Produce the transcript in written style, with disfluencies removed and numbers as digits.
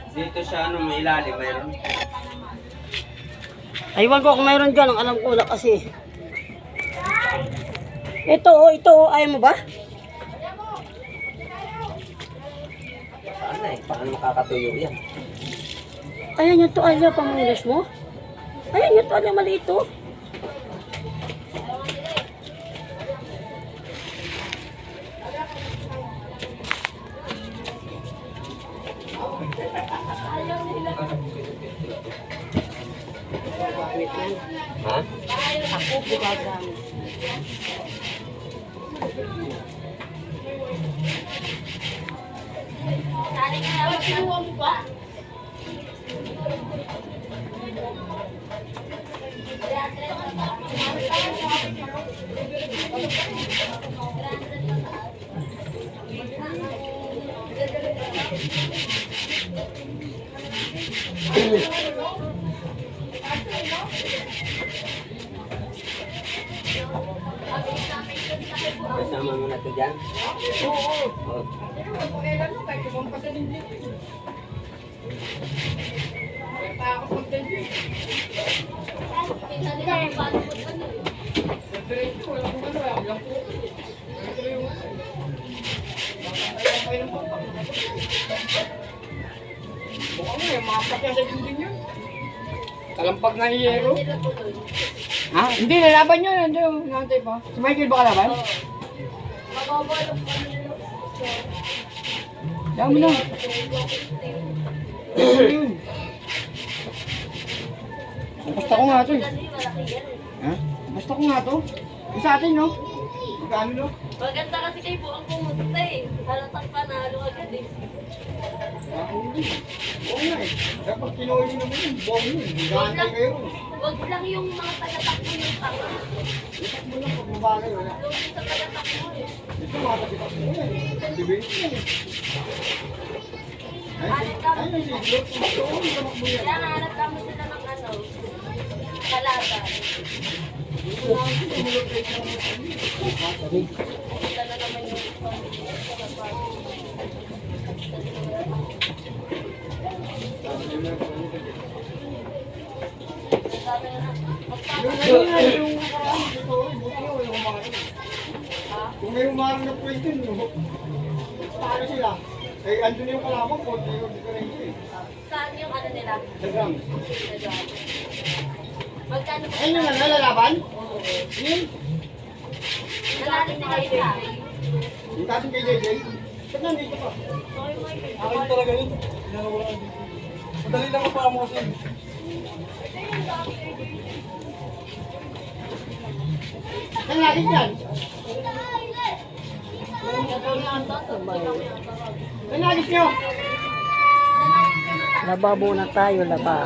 Dito siya, ano, may ilalim, mayroon. Aywan ko kung mayroon dyan. Ang alam ko wala kasi. Ito oh, ayaw mo ba? Saan na eh? Paano makakatuyo yan? Ayan yung tuwalya, pamulis mo. Ayan yung tuwalya, maliit oh. Ha? Ako gumagamit. Kasama mo na ito dyan? Oo. Kalampag na hiyero. Ha? Hindi, lalaban nyo. Nantay pa. Si Michael ba kalaban? Dami na. Basta ko nga ito eh. Ha? Basta ko nga ito. Yung sa atin, no? Magkano, no? Maganda kasi kayo po ang kumusta eh. Halatang panalo agad eh. Oo nga eh. Dapat kinuha nyo naman yung bomb yun. Gantay kayo. Huwag lang yung mga taga-takbo ng tanga. Itak mo lang pag mabagay, wala. Yung sa taga-takbo eh. Ito, matapitak mo yan. Activate mo yan. Ay, nasiglot. Ito, tamak mo yan. Kaya nahanap kami sila ng ano, kalaban. Sila na naman yung Kung may umarang na pwesto nyo, paano sila? Eh, andun yung kalaman ko, hindi ko rin eh. Saan yung ano nila? Sa gram. Magkano ba? Ayun yung nalalaban? Yun. Nalali sila isa. Yung dating kay JJ. Ba't nandito pa? Akin talaga yun. Pinanawalan dito. Madali lang ang pakamusin. Saan lagi dyan? Saan lagi nyo? Laba muna tayo, laba.